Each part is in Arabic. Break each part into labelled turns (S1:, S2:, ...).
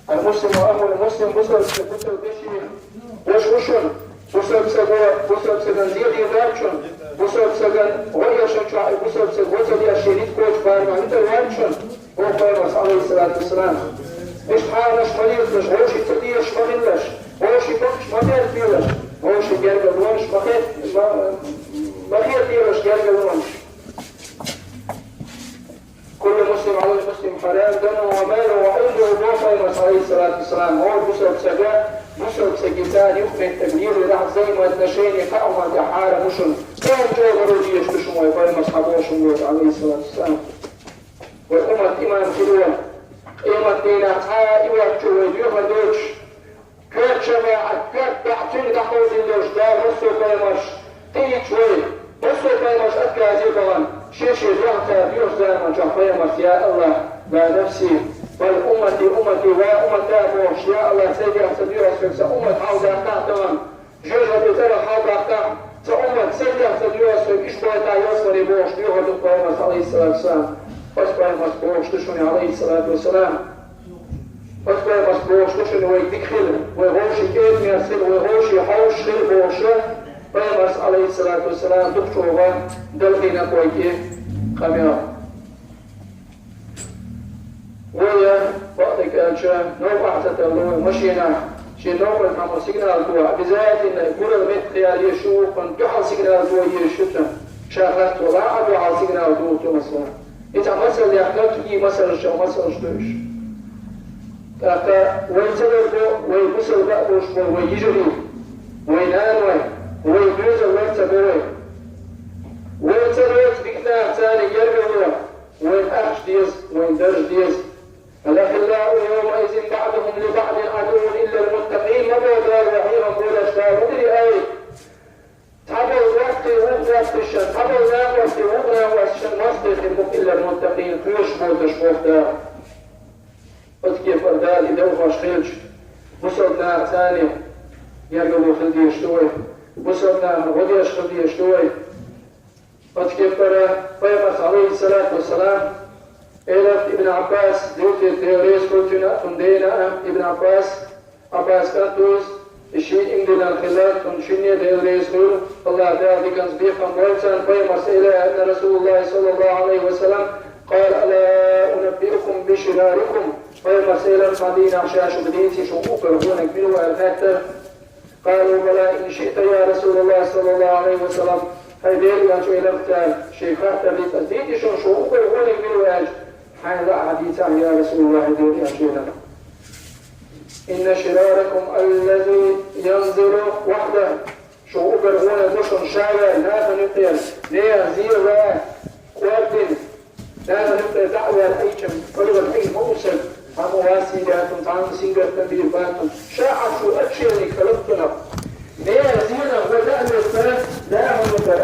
S1: المسلم وأخو المسلم بصر بشي وش وشن بصر بسجن زيادي دارشن بصر بسجن غيشن شعب بصر بسجن وصل يا شريك كوش بارما انت وارشن هو قيمس عليه الصلاة والسلام مش حالش خليلش هوشي تديش مغلش هوشي بقش مغير ديلش هوشي جرقل ونش مغير ديلش جرقل ونش كل مسلم على المسلم حرام دمه وماله وعرضه وقيمس عليه الصلاة والسلام هو بصر بسجن بصر بسجتان يمكن تبليغ لحظ زي ما تنشين يقعوا دي حارة مشن كان جوه روديش بشمو يقيمس حبوش عليه الصلاة والسلام والأمة إمام خلوة إمام دينا حا إيوات جوه يوم دوش كات شماعة كات بحتين دحوز اللوش دار مصر قيمش تيج وي مصر قيمش أتكازي قوان شيشي زوحتا بيوش زيما جا قيمش يا الله لا نفسي والأمتي أمتي وأمتا بوش يا الله سيدي أحسدي رسولك سأمت حوض أحتاهم جوجة بترى حوض أحتاهم سأمت سيدي أحسدي رسولك إشباتا يصري بوش بيوهد قيمش عليه الصلاة والسلام أصبح مسبوش تشوني عليه الصلاة والسلام أصبح مسبوش تشوني ويدخل ويغوشي كيف يصل ويغوشي حوش خل بوشه قيمش عليه الصلاة والسلام دكتوغا دلقينا كويكي خميرا ويا وقتك أجا نوقع تتلوه مشينا شي نوقع نحن سيقنا الدواء بذات إن يقول المت خيال يشوف فانتحل سيقنا الدواء يشوفنا شاهدت ولا عدو على سيقنا الدواء تمسوا إذا مثل يحتاج تجي مثل الشو مثل الشتوش تأخذ ويتلقوا ويبصر بقبوش ويجري وينانوي ويبوز الوقت بوي ويتلقوا بكنا ثاني يرجعوا وين أخش ديز وين درج ديز الأخلاء يومئذ بعضهم لبعض عدو إلا المتقين مبوا دار وحيما قول أشتار مدري أي تحبوا الوقت وقت الشن تحبوا الوقت وقت الشن مصدر خلقك إلا المتقين كيوش موتش مفتاح قد كيف أرداد يدوخش خلج بصدنا ثاني يرقبوا خلدي يشتوي بصدنا غديش خلدي يشتوي قد كيف قيمت عليه الصلاة والسلام إلى ابن عباس دوتي تيوريس كنتنا تندينا ابن عباس كانتوز الشيء إمدنا الخلال تنشيني تيوريس كل الله تعالى كان صديقا مويتان قيمت إلى أن رسول الله صلى الله عليه وسلم قال ألا أنبئكم بشراركم قيمت إلى المدينة عشاش بديتي شوقوك رهونك منه والفاتر قالوا بلى إن شئت يا رسول الله صلى الله عليه وسلم هيدير يا شوي لفتان شيخات تبيت أزيدي شوقوك رهونك منه واج هذا حديث يا رسول الله هيدير يا شوي لفتان إن شراركم الذي ينظر وحده شوقوك رهونك مشن شاوى لا فنقيا ليه زيرا قوابين لا نبقى دعوة الأيشم ولو الأي موسم أمواسيداتم تعالوا سينجرتم بيباتم شاعر شو أتشيرني خلقتنا ليه زينا ولا نبقى لا نبقى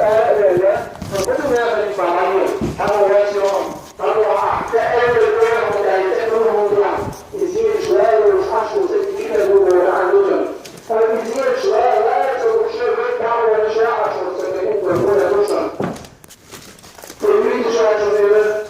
S1: لا فقدوا يا بني فعلي أمواسيهم طلعوا أحتائل الكوية وتأيتهم الموضوع يزيد شوية ويشحش وستين الوضوع عن لجن فيزيد شوية لا يتبقى شوية دعوة شاعر شو ستين الوضوع لجن فيريد شاعر شوية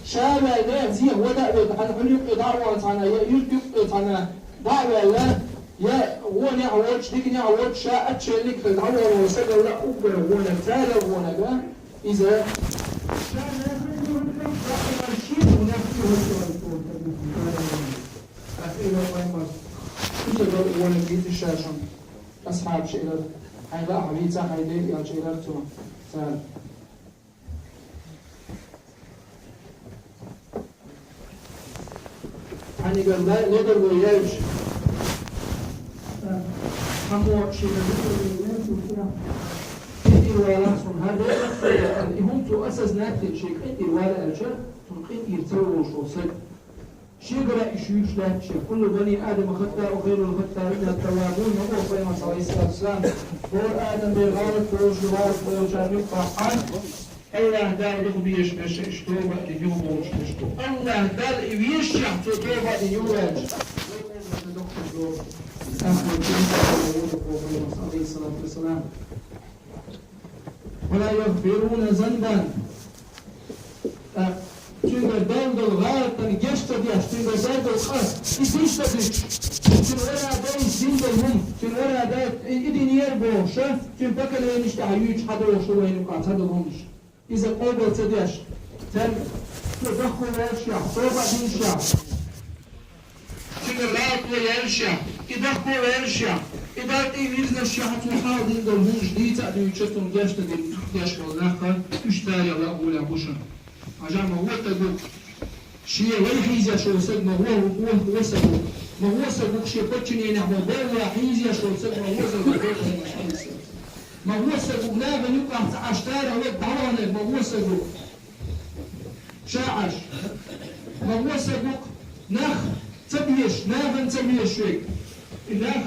S2: شابه ده زي ودا بحال حلو إدارة وطنا يرتب طنا دعوة لا يا وانا عوض ديكني عوض شاء تشلك تدعوة وسجل لا أكبر وانا تالا وانا جا إذا وانا جيت الشاشة أصحاب شيلر هيدا حبيبتا هيدا يا شيلر تو سال يعني قال لا نقدر وياش حمو شيلر إنتي ولا صن هذا اللي هم تو أساس ناتج شيء إنتي ولا أجر تنقين يرتوي شو صد شجرة يشوش لا شيء كل بني آدم خطاء وغير الخطاء من التوابون هو في مصر الإسلام هو آدم بغلط فوج غلط فوج عميق فرحان الله دار له بيش مش اشتوبة اليوم ومش اشتو الله دار يشح تطوبة اليوم ولا يغفرون ذنبا Çünkü dendel gayretten geçti diye, çünkü dendel kas, İdişte düş. Çünkü orada izindel çünkü orada idin yer boşa, çünkü bakaleyin işte hayüç hada oluşu ve inu kat hada olmuş. İze qoybol tediyaş, sen tedakul erşya, soba dinşya. Çünkü rahat ve erşya, idakul erşya. İdar evinizde şahat ve hadin dolmuş, dita düğüçetun geçti diye, yaş kalınaklar, 3 tane Allah ula boşun. عشان ما هو تقول شيء ولا حيزة شو سد ما هو سد ما هو سد شيء بتشني نحو ولا حيزة شو سد ما هو سد ما هو سد لا بنقع عشتار هو بعوانه ما هو سد شاعش ما هو سد نخ تبيش ناخن تبيش شيء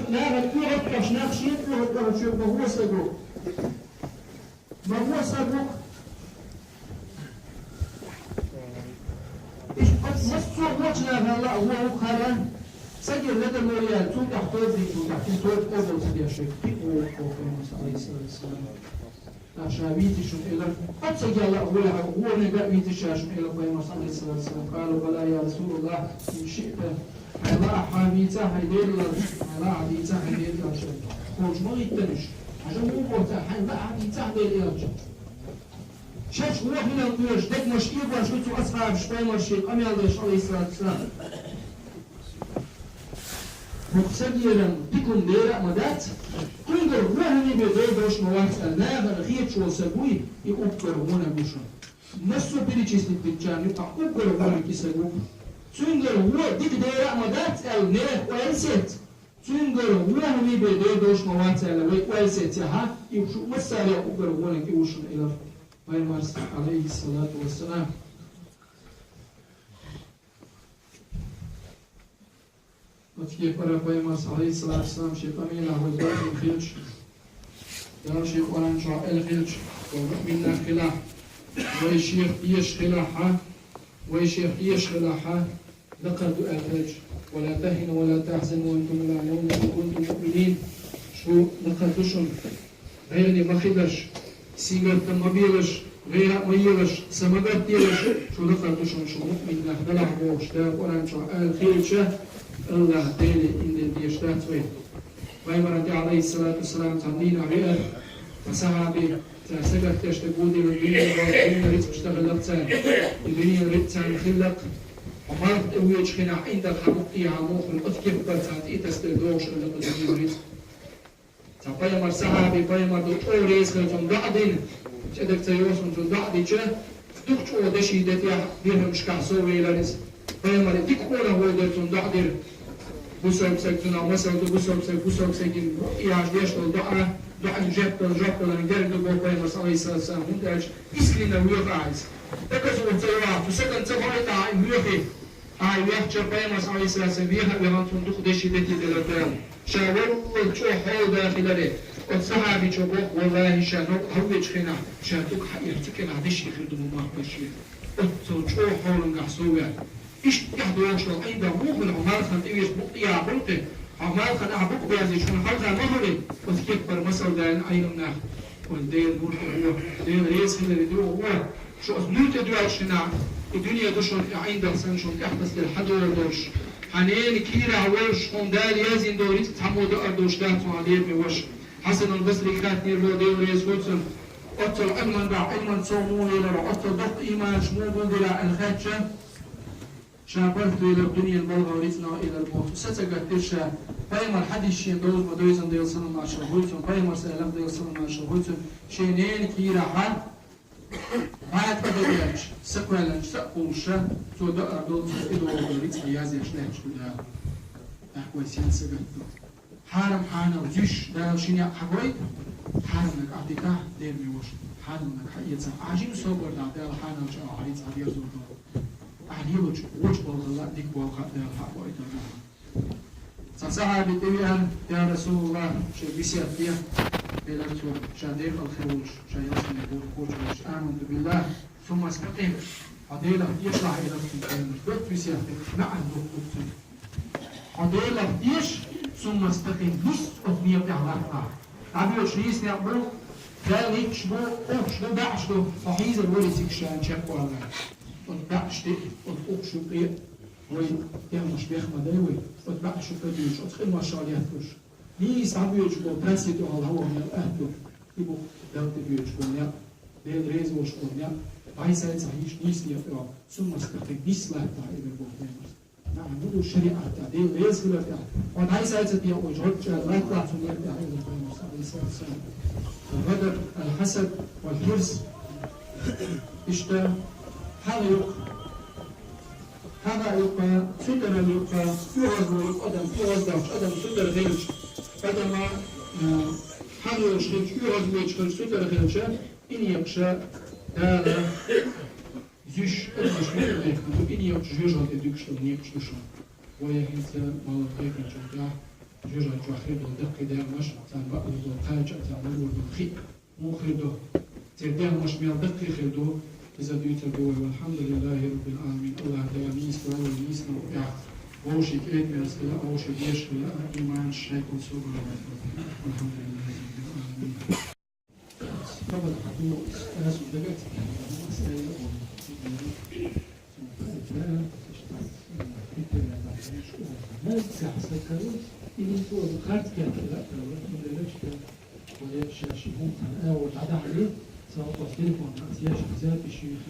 S2: ناخ تقعد كش ناخ شيء تقعد شيء ما هو سد ما هو سد مصر وجنا هلا هو خلا سجل لدى الموريال تو تحتوي في تو تحتوي قبل سجل شيء هو عليه الصلاة والسلام شابيتي شو إلى قد سجل هو نبأ بيت الشاشم إلى قيام عليه الصلاة والسلام قالوا بلى يا رسول الله إن شئت على حبيتا هيدير على حبيتا هيدير شيء خوش ما يتنش عشان مو قطع على حبيتا هيدير شيء شاش هو هنا نقولش دك مش إيقوى شو تو أصحاب شوي مرشيد أمي الله عليه الصلاة والسلام مقصديا تكون ديرة مدات تنقر هو هني بدي دوش مواد الناغر غير شو سبوي يقبر هنا بوشا نسو بريتشيس للتجان يبقى قبر هنا كيسبوي تنقر هو ديك ديرة مدات الناغ ويلسيت تنقر هو هني بدي دوش مواد ويلسيت يها يبشو مسالي قبر هنا كيوشن إلى Peygamber aleyhissalatu vesselam Otke para Peygamber aleyhissalatu vesselam şefamina huzarın khilç Ya Şeyh Oran Şa'el khilç ve minna khilah ve Şeyh Iyeş khilaha ve Şeyh Iyeş khilaha لقد الحج ولا تهنوا ولا تحزنوا وانتم الأعلون إن كنتم مؤمنين شو لقد تشن غيرني ما خدش سيجر تمبيلش غير ميلش سمجت يلش شو دخلت شو مؤمن له دلع بوش ده قرآن شو الخير شه الله ديلي إن بيشتات وين ويمرد عليه الصلاة والسلام تمدين غير وصحابي تسجل تشتغودي والدنيا والدنيا ريت بشتغل لقتان الدنيا ريت تان خلق ومرت اويج خنا عند الحقوق يعموخ الأذكر بتاعت إتستدوش اللي قدامي ريت Peygamber sahabi, Peygamber doktor reisler von Da'din, çedek teyos von Da'dice, dukç o da şiddet ya birmiş kahso veyleriz. Peygamber dik ola hoyder von Da'dir. Bu sebsek tuna mesela bu sebsekin ihaj yaşlı Da'a jabtaların geride bu Peygamber aleyhisselatü vesselam hundaç iskline uyuyor aiz. Tekrar o teyva, bu sekan tefayet ay uyuyor. Ay yahça Peygamber aleyhisselatü vesselam viha levant von duk da şiddet edilir. شاوروا شو حول داخلره والصحابي شبوك والله شانوك هوج خنا شاتوك يرتكن عدش يخدم ما بشير قلت شو حول نقصوه إيش يحضرون شو عند روح العمال خن إيش بقيا بنته عمال خن أعبق بيازي شو حلقة مهري وذكر مثل دين أيامنا والدين بول هو دين رئيس اللي يدوه هو شو أزنوت دواء شنا الدنيا دشون عند سنشون احدث للحدور دوش حنين كيرا عوش خندال يزين دوريت تحمود أردوش داتو عليه بوش حسن البصري كانت نير لو ديو ريس ووتسن أطل أمن باع أمن صومون إلى أطل ضغط إيمان شمو بندلا الخاتشة شابرت إلى الدنيا البلغاريتنا إلى الموت ستجد ترشا بايمر حديش يندوز مدويزن ديال سنة مع شهوتهم بايمر سألم ديال سنة مع شهوتهم شينين كيرا حد بعد كده سكوالنش سأقومشا تو دا أردول تفيدو وغريت حيازي أشلاش كلها أحواسيان سجدتو حارم حانا وزيش دا شيني حقوي حارم لك أعطيكاه دير ميوش حارم لك حقيتها عجيب صبر دا ديال حانا وش أعريت عديا زوجو أعني وش بالغلاء ديك بالغلاء ديال حقوي دا سنسعى بتبيان يا رسول الله شيء بيسيات بيه بلغتو شادير الخروج شايسن الخروج آمنت بالله ثم استقيم عديلة يشرح إلى الكلمة بيت في سياحتك نعم دكتور عديلة يش ثم استقيم بس أثنية بيعلقها عبيو شريس نعبو ذلك شبو شبو بعشتو وحيز الولي شان شاكو على بعشتي وشو قيق وي يعمل شبيخ مداوي وتبعشو فديوش وتخيل ما شالياتوش Niis aviočko presjeto Allahovnja eto ibu delti aviočkonja del rezvočkonja vajsajca hiš nisnija ja summa skate bislata ibe bohnemas نعمل الشريعة del rezgulata und vajsajca ti ojotja ratla sunjata ibe bohnemas عليه الصلاة والسلام الغدر الحسد والحرص اشتا هذا يبقى سدر يبقى يغزو أدم يغزوش أدم سدر غيرش فدما حلو شيء يغزوش كل سدر غيرش إن يقشى دالا زوج أدمش ميك إن يقشى جوجا تدوكش إن يقشى شو ويهنس مال غيرش جوجا جوجا جوخير بالدق دامش تام بقى بالقاج تام بالخي مو خيدو تدامش مال دق خيدو إذا دويت الدول والحمد لله رب العالمين الله دواميس ووليس نوقع ووشي كيت من السلاء ووشي بيش في الإيمان الشيك والسوبر والحمد لله رب العالمين طبعا حدو أسو دقات ما تحصل كروت إني فوق الخارج كانت لا كروت من ليش ولا شاشهم أنا وتعدى عليه سواء تليفون سياش حساب الشيخ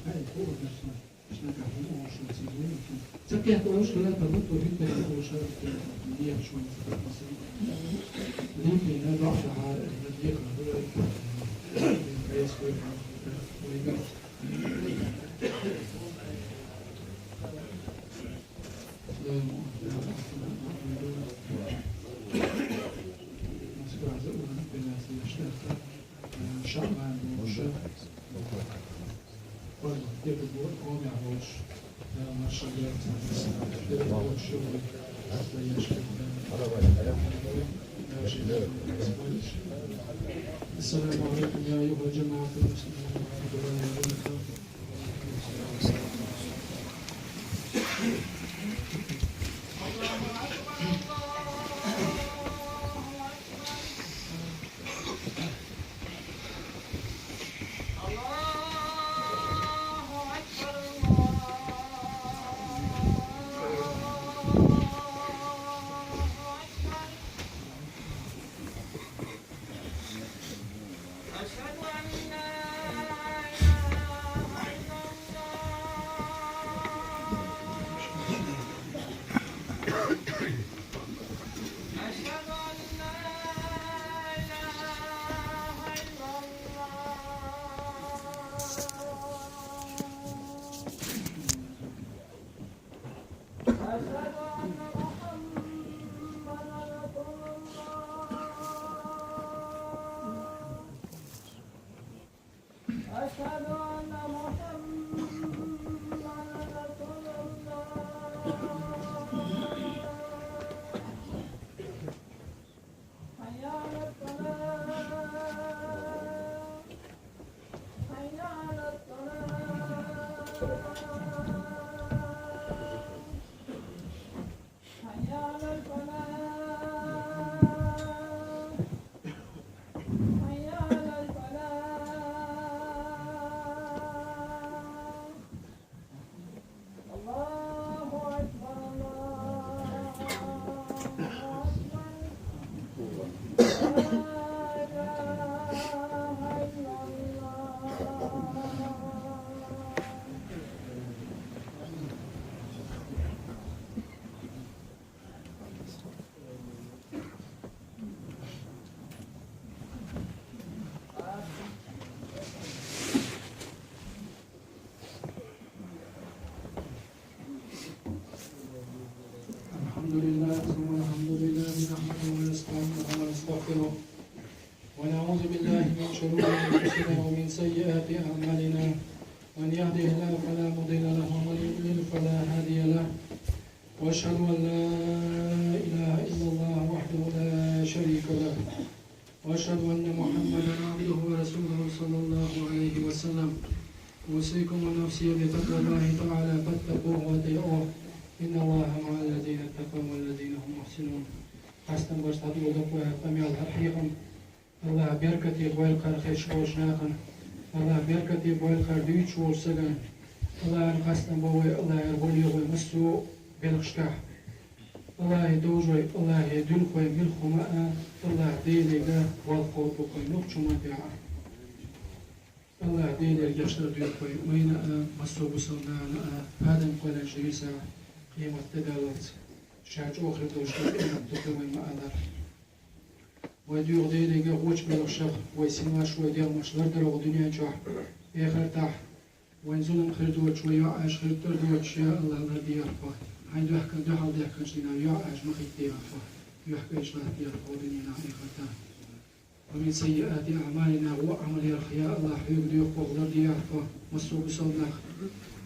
S2: هاي فوق نفسه مش نجح في أول شيء تسويه سكي هتقول مش كلها تموت وجدت أول شيء دي شوية بسيط دي في هذا واحد على الدقيق هذول كويس كويس شعبان وشاب والله يبغوا قوم يعوش ما شاء الله يبغوا شغل حتى يشكل السلام عليكم يا أيها الجماعة المسلمين ورحمة الله وبركاته الحمد لله نحمده ونستعينه ونستغفره ونعوذ بالله من شرور أنفسنا ومن سيئات أعمالنا من يهده الله فلا مضل له ومن يضلل فلا هادي له وأشهد أن لا إله إلا الله وحده لا شريك له وأشهد أن محمدا عبده ورسوله صلى الله عليه وسلم أوصيكم ونفسي بتقوى الله تعالى فاتقوه وأطيعوه إن الله مع الذين اتقوا والذين هم محسنون. حسن باشتغل ودقوا قمي الحقيقة الله بركتي بويل خير خيش وشناخن الله بركتي بويل خير ديش وسجن الله حسن بوي الله يربولي ومسو بالخشكح الله يدوجي الله يدل خوي بالخماء الله ديلي والقوت خوي نقش مدعى الله ديلي يشتر ديل خوي وين مسو بصلنا هذا نقول جريسة قيمة تدالت شاج أخر دوشتر قيمة تقوي ما أدر وديو ديلي قوش بالخشق ويسيما شوي ديال مشلر درو دنيا جاح آخر تاح وين زلم خردوت شوي عاش خردتر دوت شيء الله لا ديارفه عند واحد كان دحال ديك كنشينا يعاش ما خيتي عفوا يحكي لا ديال قودني نعي خطا ومن سيئات أعمالنا وعمل الخياء الله حيوك ديوك وغلر ديعفوا مصروب صدناخ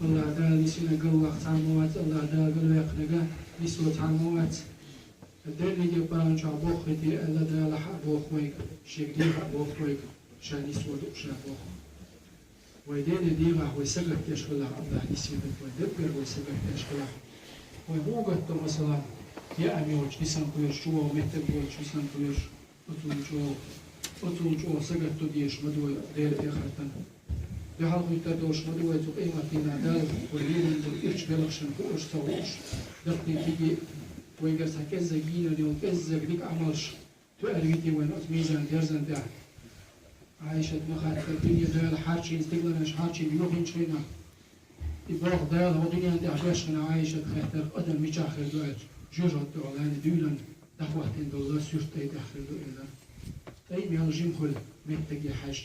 S2: الله دال لسينا قلق تعموات الله دال قلو يقنقا لسو تعموات الدين اللي يقبران شع بوخيتي ألا دال حق بوخويك شيك ديغ بوخويك شاني سود وشا بوخ ويدين ديغ ويسقط يشغل الله لسينا ويدبر ويسقط يشغل ويبوغت مثلا يا أميوش لسان كويش شو ومهتبوش لسان كويش أطول شو سقط تديش مدوي دير آخرتن بحال يتدوش مدوي تقيمة فينا دال ولين إيش بلغشن فوش سويش دقني تيجي وينقص هكذا جينا اليوم كذا بديك عملش تقريتي وين أتميزان ديرزن ده عايشة مخاطر الدنيا دال حارشين استقلنا مش حارشين يوخين شينا يبغى دال هو دنيا دي عشاش أنا عايشة خاطر قدر مش آخر دوت جوجت دولان دولان دخواتين دولا سورتي داخل دولا طيب يا رجيم كل محتاج يحج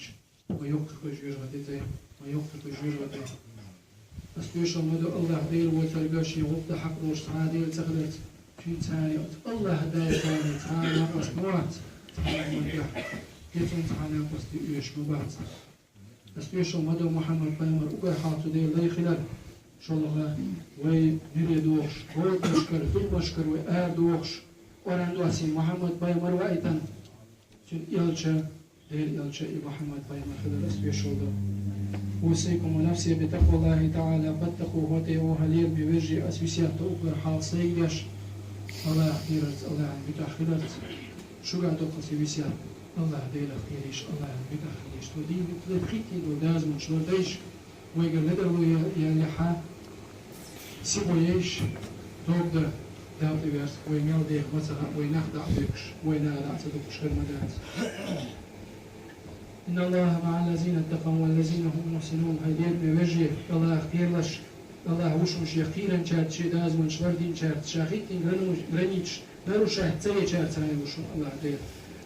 S2: ويوقف جوجت ده ويوقف جوجت ده أستويش المدو الله دير وترجعش يوقف حق روش عادي تقدر في ثاني الله داير ثاني ثاني بس موت كيف ثاني بس تيجي مبارك أستويش المدو محمد بيمر أقول حاطه دير لي خلال شو الله وي نري دوخش هو تشكر دول مشكر وآر دوخش وران دواسين محمد بيمر وأيتن شن يلشة دير يلشة محمد بيمر خلال أستويش الله أوصيكم ونفسي بتقوى الله تعالى فاتقوه وطيعوه ليل بوجه أسوسيات أقول حاصيش الله خيرت الله بتأخيرت شو قاعد تقصي وسيات الله ديل خيرش الله بتأخيرش تودي تلتخيتي دوداز من شلون ديش ويقول ندرو يا لحا سيبويش تقدر داوتي بيرس وينال ديك مثلا وينخدع بيكش وينال عصدوكش المدات إن الله مع الذين اتقوا والذين هم محسنون هيدين بوجه الله خيرلش الله وش مش يخيرن شات شداز من شوردين شات شاخيتين غنيش نرو شات تسوي شات ساي وش الله دير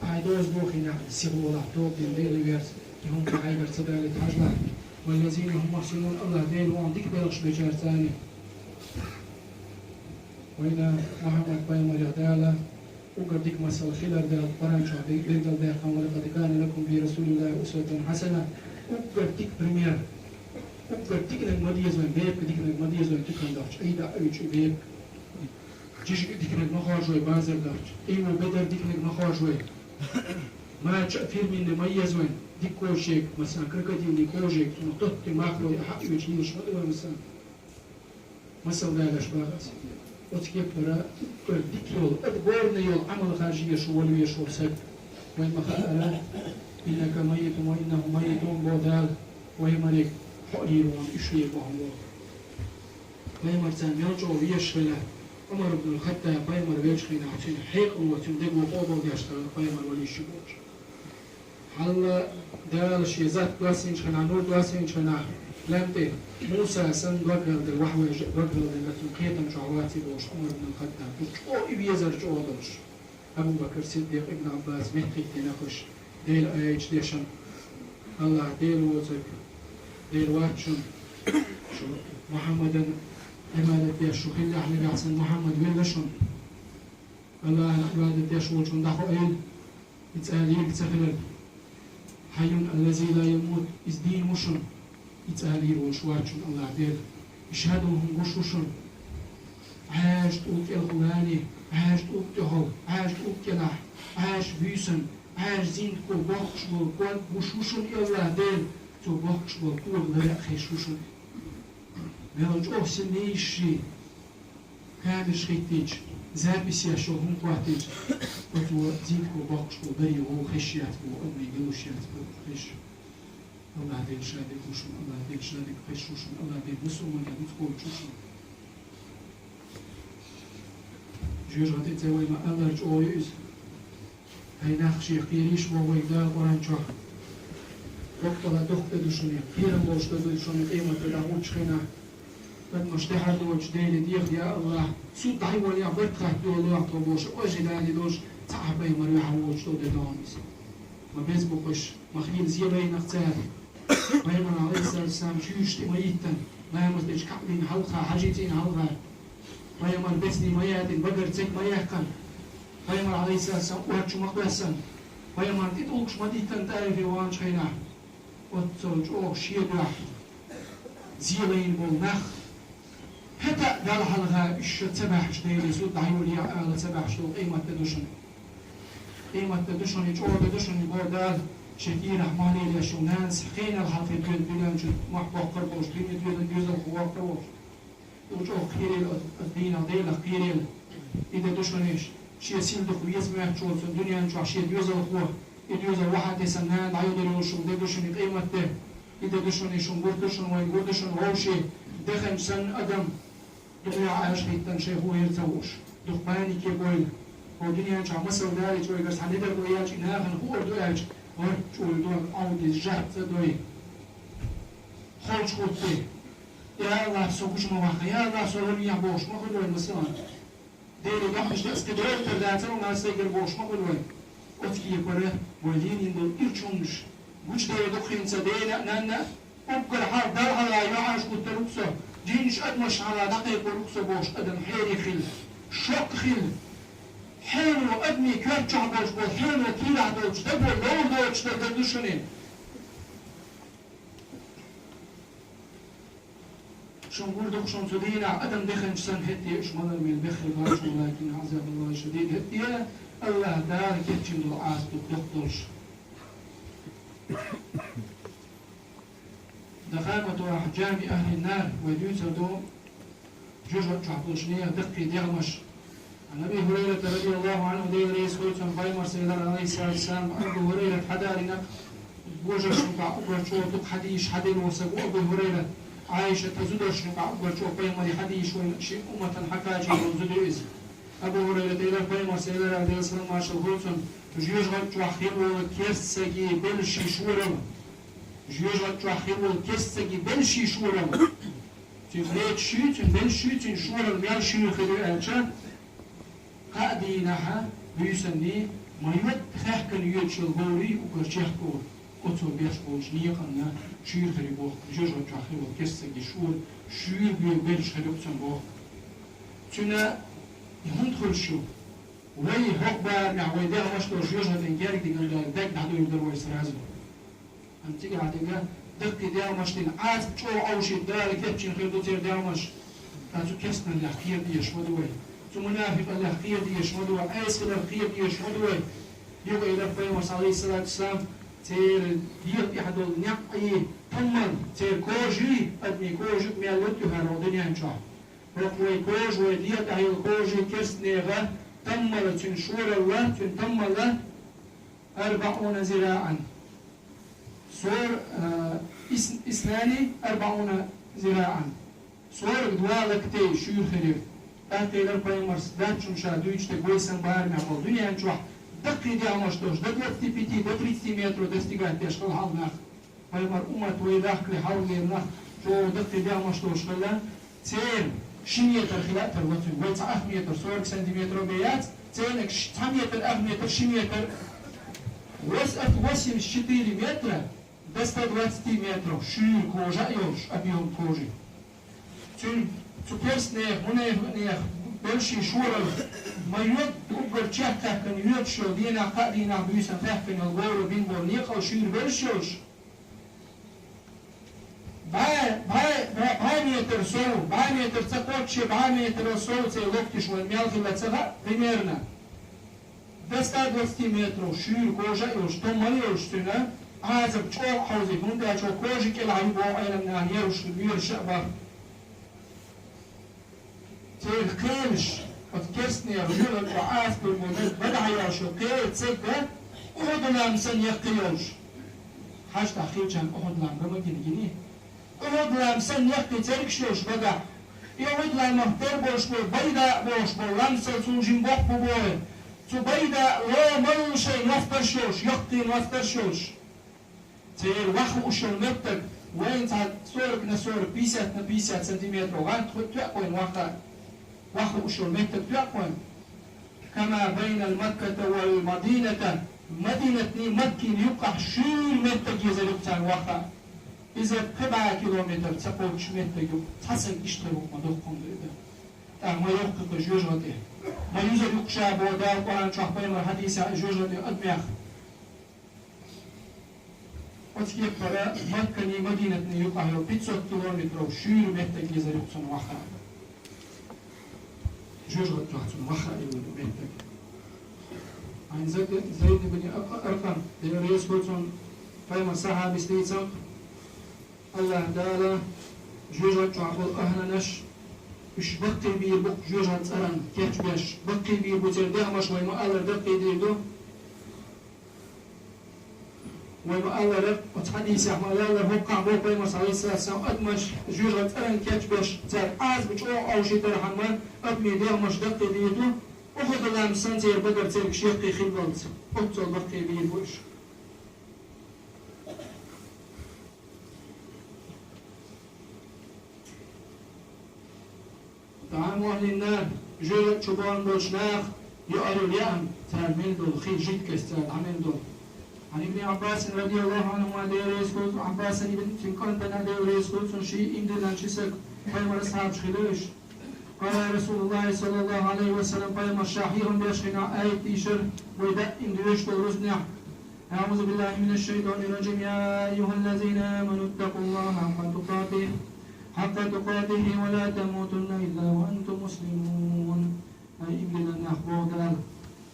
S2: عايدوز بوخي نحن سيغو الله توب دين ديلي ويرس يهم كعيبر صدالي تحجلا والذين هم محسنون الله دير وان ديك بيرش بشار ثاني وإذا محمد بيمر يهدالا وقد ديك مسألة خلال ديال القرآن شعب بيقدر ديال قام ولقد كان لكم في رسول الله أسوة حسنة وقد ديك بريمير وقد ديك المديز وين بيب ديك المديز وين تكن دارش أي دا أيش بيب جيش ديك المخرج وين بازر دارش أي ما بدر ديك المخرج وين ما تشأفير من مميز وين ديك كوشيك مثلا كركدين ديك كوشيك نقطة ماخلو يحق يجيش مدوى مثلا دايلش باغس وتكيب برا ديك يول أدبرنا يول عمل خارجية شو ولي شو سد وين مخاء إنك ميت وإنه ميتون بودال ويمرك حقيرون إشري بهم بيمر تام يرجعوا ويشغله عمر بن الخطاب بيمر ويشغله عشان حيق وتندق وقوبه ويشتغل بيمر ولي شبوش حلا دال شيزات دواسين شنا نور دواسين شنا لامتي موسى سن وقل الوحوي وقل التنقية شعواتي بوش عمر بن الخطاب وشو يبيزر شو هذاش أبو بكر صديق ابن عباس محكي تناقش ديل أيش ديشن الله ديل وزك ديل واتشن شو محمدا لماذا بيشو خلي أحلى بيحسن محمد وين لشون الله عبادة يشوش وندخو أيل يتسأليل تسخلل حي الذي لا يموت إزدين مشن يتسأليل وشواتشن الله دير يشهدوهم وشوشن عاش توك الغلاني عاش توك تهو عاش توك كلاح عاش بيسن عاش زين كو بوخش وكوان وشوشن الله دير تو بوخش وكوان لرق خيشوشن ميلج أوسن نيشي كامل شخيتيج زابس يشو هم قواتيج وتو زين كو بوخش وبري وخشيات وأمي قلوشيات وخش الله دير شادك وشن الله دير شادك خيشوشن الله دير نسو من يدي تقول شوشن جوج غادي تسوي ما الله رجعوا يؤس هاي ناخشي قيريش وويدا قران شوخ وقت لا دخت دوشني كيرم بوش دوشني قيمة تدعوش خنا بد مشتهر دوش ديني ديخ يا الله سود دعي وليا برتخ دولوح توبوش وجداني دوش صاحبي مريحة ووش دو دانيس ما بيزبوكش ما خيل زيبي نختار ما يمن عليه الصلاة والسلام جوش تميتن ما يمزدش كعبين حلقة حاجتين حلقة ما يمر بسني ما يأتين بقر تك ما يحكن ما يمر عليه الصلاة والسلام وهرشو مقبسن ما يمر تتوقش ما ديتن تعرفي وان شينا وتوج أوه شيدا زيلين بالنخ حتى قال حلقة إيش تسبح شديلي سود عيوني على تسبح شدو قيمة تدوشن قيمة تدوشن يجور تدوشن يقول دال شكي رحماني ليشو نانس خينا الحلقة بيد بيلان جد محبوق قربوش بيد يوزل خواه قربوش وجوه خيريل الدين ديلا خيريل إذا دوشنيش شيء سيل دخو يسمع شو في الدنيا نشوف شيء يوزل خواه يوزل واحد يسنان عيون يوشون ده دوشني قيمة ده إذا دوشنيش ونقول دوشن وين دوشن ووشي دخن سن أدم دنيا عايش خيتن شيء هو يرتوش دخباني كيبويل هو دنيا نشوف مسل داري شوي بس هندر وياج إنها هو دوياج ورجول دون عودي الجهد دوي خالش خوتي يا الله سوكش مواقع يا الله سوكش يعبوش ما كل وين مثلا ديري دحش استدرار ترداتر وما استيقر بوش ما كل وين أتكي كره ولين يندل إرشونش وش ديري دخين سدينا نانا أبقر حال دار على يعاش كنت رقصة جينش أدمش على دقيق رقصة بوش أدم حيري خل شوك خل حلو أدمي كرتشع بوش بوش حلو كيلع دوش دبو لو دوش تردشنين شنقول دوك شون سدينا أدم دخن سن هتي إيش مدر من البخل باشو لكن عذاب الله شديد هتي الله دار كتشم دعاس دكتورش دخامة أحجام أهل النار وديوس دوم جوجو تعطوشنية دقي ديغمش عن أبي هريرة رضي الله عنه دير رئيس خويتون بايمر سيدنا عليه الصلاة والسلام أبو هريرة حدارنا بوجه شنقع أبو دق حديش حدين وسقو أبو هريرة عايشة تزودش نقع أكبر شو قيمة حديش شيء أمة حكاجي وزدوز أبو هريرة إلى قيمة سيدنا عليه الصلاة والسلام عاشر هوتون جيوش غد توحيل والكيسجي بلشي شورم جيوش غد توحيل والكيسجي بلشي شورم تغليت شيتن بلشيتن شورم ميال شيو خدو ألشان قادينها بيسني ما يمد خاكن يوتشل غوري وكرشيخكور أتو بيش بوش نيقنا شير خريبوخ جوجو تاخير وكسجي شور شير بيش خريبتن بوخ تنا يهندخل شو وهي هقبر مع ويدها مشتو جوجو تنجارك دي قال دك دحدو يقدر ويسرازو انتي قاعدين دك دي مشتين عاز تشو او شي دار كتشين خيدو تير دي مش تاسو كسنا الاخير دي يشمدوي تو منافق الاخير دي يشمدوي عايز الاخير دي يشمدوي يبقى الى فيما عليه الصلاه والسلام تير دير يحدو نقي تمن تير كوجي ادمي كوجي ميالوتو هارو دنيا انشاء رقوي كوج ودير تحيل كوجي كسنيغا تمل تنشور الله تنتمل 40 ذراعا صور إسناني 40 ذراعا صور دوالك تي شير خريف تاتي للبايمرس داتشون شادويش تقويسن بارمي عقل دنيا انشاء دقي دي عمشتوش до 25 до 30 метров достигает тяжкал халнах паймар умат ويداخ لحولي النخ شو دقي دي عمشتوش خلا تين شميتر خلال تروتين ويتس 1 متر 40 سنتيمتر بيات تينك 9 متر 1 متر شميتر وسقف 84 متر до 120 метров шир кожа ёж объем кожи تين تكرس نيخ منيخ بلشي شورل ما يود أقدر تشكك كان يود شو دينا قادينا بيسا فاكن الغور بين بورنيق أو شير بلشوش باي متر سو باي متر تقوتش باي متر سو تلوكتش والميالك اللي تسغى примерно 220 метров шир кожа и уж то малый уж тюна а за пчел хаузи бунда чё кожи кела и бо айна на нервш мир шаба تير كلش وتكسني رجل الرعاس بالمدد بدع ياشو كير تسكة أحد لام سن يقيوش حاج تأخير كان أحد لام رمى جنيه أحد لام سن يقي تركشوش بدع يعود لام مهتر بوش بول بيدا بوش بول لامسة سوجين بوح بوي تو بيدا لا مل شيء نفترشوش يقي نفترشوش تير وخو أشل مبتك وين تعد صورك نصورك بيسات سنتيمتر وغان تأكوين وخو أشل مبتك تأكوين كما بين المكة والمدينة مدينة مكة يقع شير مبتك يزلقتان وخا إذا 7 كيلومتر تقول شمتك تحسن اشتروا مدوخكم بإذن ما يوقف جوجرته ما يوجد يقشى بودا القرآن شخبين الحديث جوجرته أدميخ وتكيب برا مكة مدينة يقع 500 كيلومتر وشير مبتك يزلقتان وخا جوجرت تحتم وخا يولد مبتك عن زيد بن أرقم لرئيس كولتون فيما صحابي ستيتم الله تعالى جوجرت تعبل أهلنش إش بقي بير بق جوجرت أرن كيف بيش بقي بير بوتر دهمش وينو ألر دقي ديدو وينو ألر وتحديث أحمد الله بقع بق بيما صلى الله عليه وسلم أدمش جوجرت أرن كيف بيش تار عاز بتشو أو شي ترحمن أبمي دهمش دقي ديدو أخذ الله مسنتير بدر تلك شيقي خلالت أبطل بقي بير بوش طعام أهل النار جرد شبان بوشناخ يقروا اليأم تعمل دول خير جد كستان عمل دول عن ابن عباس رضي الله عنهما دير يسكوت عباس ابن تنكون بنا دير يسكوت شيء إمدنا شسك فيما أصحاب شخلوش قال رسول الله صلى الله عليه وسلم فيما الشاحيهم بيشخنا آية تيشر ويدأ إمدوش بالرزنع أعوذ بالله من الشيطان الرجيم يا أيها الذين آمنوا اتقوا الله حق تقاته ولا تموتن إلا وأنتم مسلمون أي إبلنا نخبو قال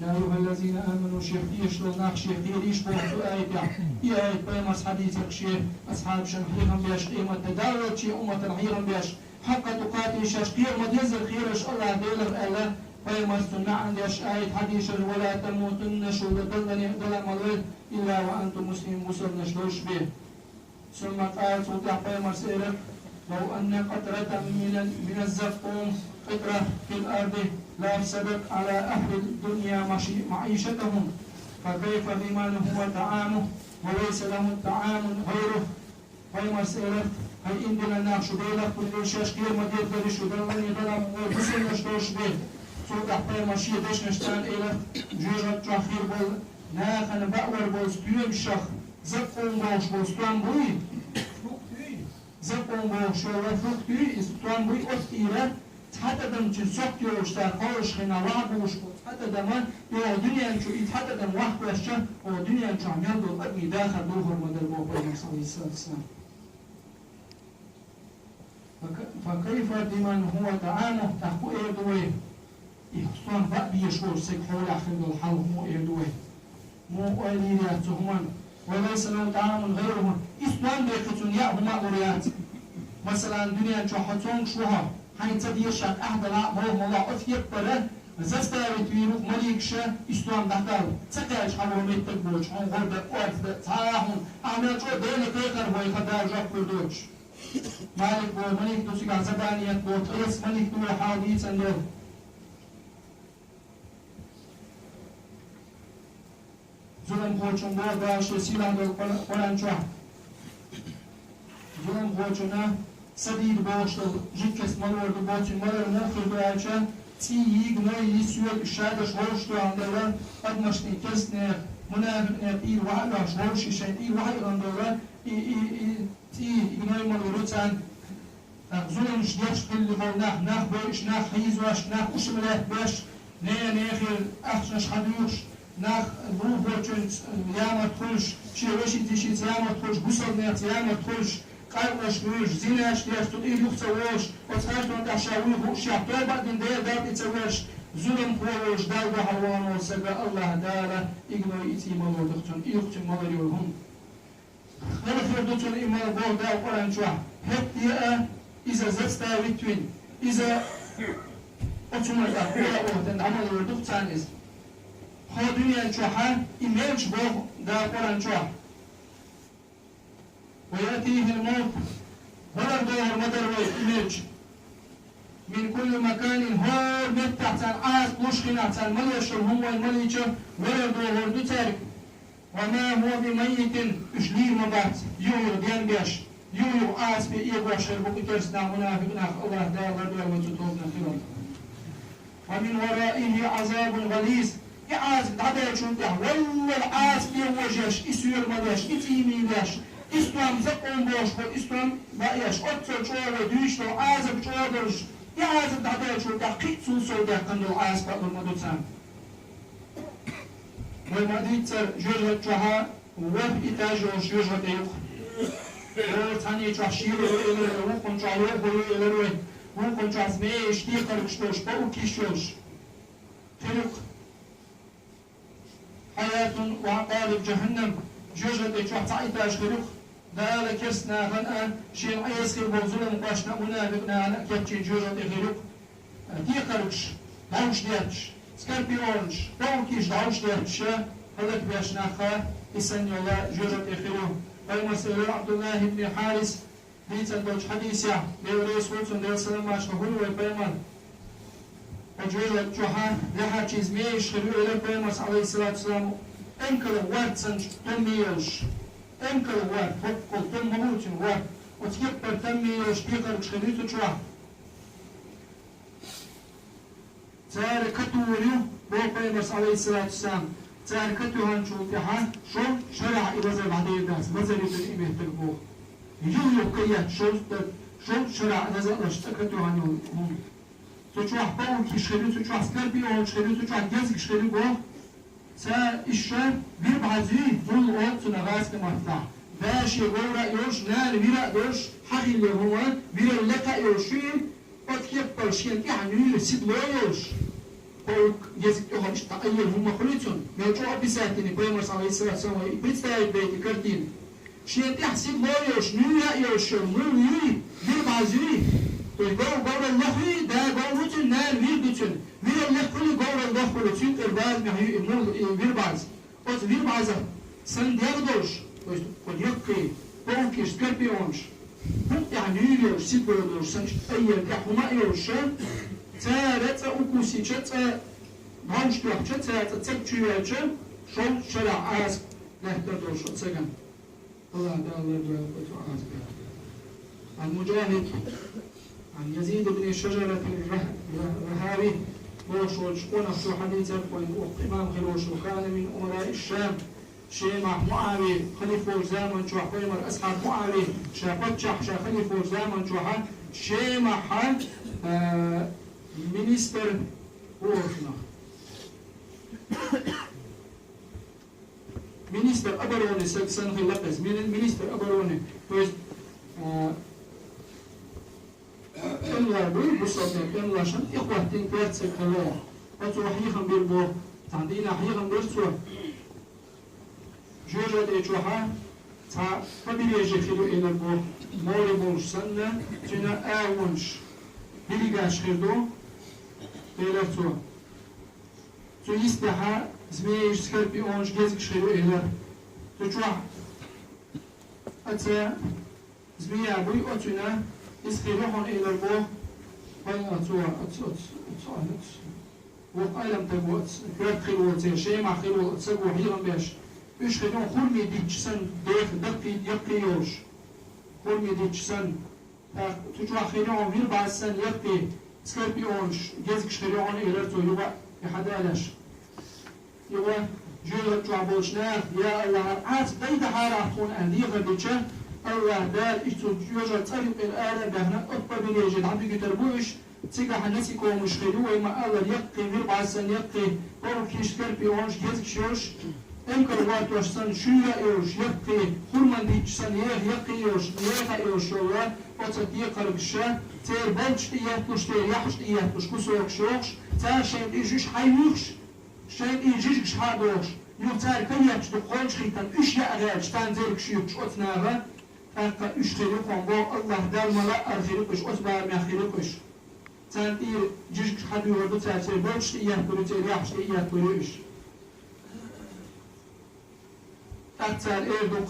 S2: يا أيها الذين آمنوا شيخ يشتغل شيخ يشبه آية بيمس حديثك شيخ أصحاب شنحيهم بيش قيمة تدارك شيء أمة الحيرهم بيش حق تقاته شاشقير مديزر خيرش الله ديلر ألا بيمس سنة عندش آية حديث ولا تموتن شو لدلني دلم الولد إلا وأنتم مسلمون مسلم نشلوش به ثم قال سلطة بيمس إلك لو أن قطرة من الزقوم قطرة في الأرض لا أفسدت على أهل الدنيا معيشتهم فكيف بمن هو طعامه وليس له طعام غيره فيما سئلت هل عندنا نقش بيلك كل شاشكير مدير درش ودلني ظلم وبسل نشتوش به صوت أحبار مشي دش نشتان إلك جوجت تأخير بول ناخن بأور بول ستيوم شخ زقوم بوش بوستوان بوي زقوم بوش وفرقتي استوان بوي أستيرا حتى دم تسوق يوشتار خالش خنا وعبوش حتى دم يو دنيا شو حتى دم واحد وشة ودنيا شو عم يندو أبي داخل دوهر مدر بوقي صلى الله عليه وسلم فكيف بمن هو طعامه تحقو إيدوه يحصون بقى يشور سيك حول أخذ الحلق مو إيدوه مو أولياتهما وليس له طعام غيرهم إسلام بيقتون يأهما أوليات مثلا دنيا شو حتون شوها هاي تديشان أحد لا مهم الله أفيد بره زستارت ويروح مليكشة إسلام دخل تكاش حلو ميتك بوش هم غرب قرد تاهم أعمل شو دينك يقر بوي خدار جاك بردوش مالك بو ملك دوسيك زبانية بو ترس ملك دول حاديث عنده ظلم خوچون بو داش سیلان دل قرآن چوا ظلم خوچونه سدید باشد جیکس مالور دو باچین مالور مخیر دو آچه تی یگ نوی سویل شادش هوش دو اندران ادمشتی کسنه منافق ایر وعلاش هوشی شن ایر وعی اندران تی یگ نوی مالورو تن ظلم شديش كل ما ناخ بيش ناخ حيزوش ناخ وشملات بيش ناخر أخشش حدوش ناخ بروف بوچن ياما تخلش شيروشي تيشي ياما تخلش بوصل نيت ياما تخلش قايمش نوش زيناش تياش تقيل يخسوش وتخاش تونت عشاوي خوش يحتوى بعدين دير دات يتسويش ظلم خوش دار بحوان وسبا الله دارا إغنو إتي مالو دختن إيختن مالري وهم خلف يردوتن إمال بو دا قرآن شوح هب يأ إذا زدستا ويتوين إذا أتوما دا قولا أوهدن عمل يردوتان إذ خو دنيا شوحا إمالش بو دا قرآن شوح ويأتيه الموت ولر دور مدر ويمالش من كل مكان هور متحتان عاز مشخناتان مليشر هم والمليشة ولر دور دو تارك وما هو بميت إشليل مبات يويو ديان بيش يويو عاز بي إيقوشر بكترسنا منافقنا الله دار ربيع وتطوبنا خلال ومن ورائه عذاب غليظ يعاز عدد شنطح والله العاز بيوجش إسير مدش إتيمي داش إسلام زقون بوش إسلام بأيش أكثر شوار دويش لو عازب شوارش يعازب عدد شنطح قيتسون سوداء قندو عاز بأضل مدوتان والمدينة جوجة جها وف إتاجه جوجة يوخ ثاني تشير إلى وكون جايو بقول إلى روي وكون جازمي يشتي خرجتوش بقول كيشوش خلق حياة وعقارب جهنم جوجة جها تعيتاج خلق ذلك يسنا غنأ شيء يسخر بوزول مقاشنا منافقنا نكتشي جوجة خلق دي خرج داوش دياتش سكاربيونج بونكيش داوش دياتش هذاك باش ناخا يسن يلا جوجة خلق والمسألة عبد الله بن حارس بيتن دوش حديثة لوريس وطن ديال سلام ماشهور ويبيمن وجوجة جوها لها چیز ميش خلو إلى بيمس عليه الصلاة والسلام انكر وات سنج تميوش انكر وات فقل تمهوتن وات وتكبر تميوش بيقر خليتو جوها تاركتو وليو بو بيمس عليه الصلاة والسلام تاركتو هنشو تحان شو شرع إبازة بعدين الناس مازال يبدأ إيمه تربوه يجوا يقيات شو شرع نزل اشتكتو هنو تشوح باو كيشخلو تشوح سكربي أو تشخلو تشوح جزء كيشخلو بو تا إشار بير بعزي ظل أوت نغاز كمفتاح باش يقول رأيوش نال بيرا دوش حقي اللي هو بيرا لقا يوشين وتكيب برشين يعني يسيد لويوش باو جزء يوها مش تقيل هم خليتون يوجوا بساتني بيمرس عليه الصلاة والسلام بيتستاهل بيت كرتين شيء تحسب لويوش نيا يوشون نيا بير بعزي الجو جور اللحي ده جو روتين نال ويرجتون وير اللح كل جور اللح روتين الباز محيي النور ويرباز وت ويرباز سن ديردوش وديكي بونكيش كربيونش بوك يعني يوش سيبردوش سنش أيام يحوما يوش تارت أوكوسي تشت هونش تروح تشت تتكتشيوش شو شرع عاز نهتدوش تسجن الله ده الله ده بتوعاز المجاهد عن يزيد بن شجرة الرهابي وشوش ونفسه حديثا وإمام خلوش وكان من أمراء الشام شيمع معاوية خليفة زامن شوح ويمر أصحاب معاوية شاقت شح خليفة زامن شوحا شيمع مينيستر وورفنا مينيستر أبروني سن خلقز مينيستر أبروني كلا بوي بصوتي كلا شن إخواتين كاتسك هلا أتو حيخم بيربو تعدينا حيخم بيرسو جوجة ديجوها تا فبيجي خيرو إلى البو مولي بونش سنة تنا آونش بيليغاش خيردو إلى تو تو يستحى زميش سكربي أونش جيزك خيرو إلى تجوح أتا زميا بوي أتونا يسخيروحون إلى البوه وين أتوه وقايلم تبوت كرات خيروتي شيء مع خيرو تسبو حيرم بيش إيش خيرون خرمي ديتشسن ديخ دقي يقيوش خرمي ديتشسن تجوا خيرون فير بعد سن يقي سكربيونش جزكش خيرون إلى تو يبقى يحدالش يبقى جوله تجوا بوشناخ يا الله عاد بيد حارة تكون أندية غديتشة الله دال إشتو جوجا طريق الآلة بهنا أطبع بنيجي العبد تربوش تيجا حنسيكو مش خلوه ما الله يقي غير بعسن يقي أو كيشتر بيونش جزك شوش امكر وقت وشسن شوية إيوش يقي خرمان ديشسن يقي إيوش يقي إيوش والله وتطيق قربشة تير بلش إياتوش تير يحش إياتوش كسوك شوش تار شيء إيجيش حيوش شيء إيجيش حادوش يوتار كياتش دقونش خيطان إيش يأغاج تانزيرك شيوش أتناغا فاقا إيش خيركم بو الله دال ملا أرخيركش أتبار ما خيركش تان إير جيش حدو يردو تاتير بلش إياتوري تير يحش إياتوري إيش أكثر إيدوك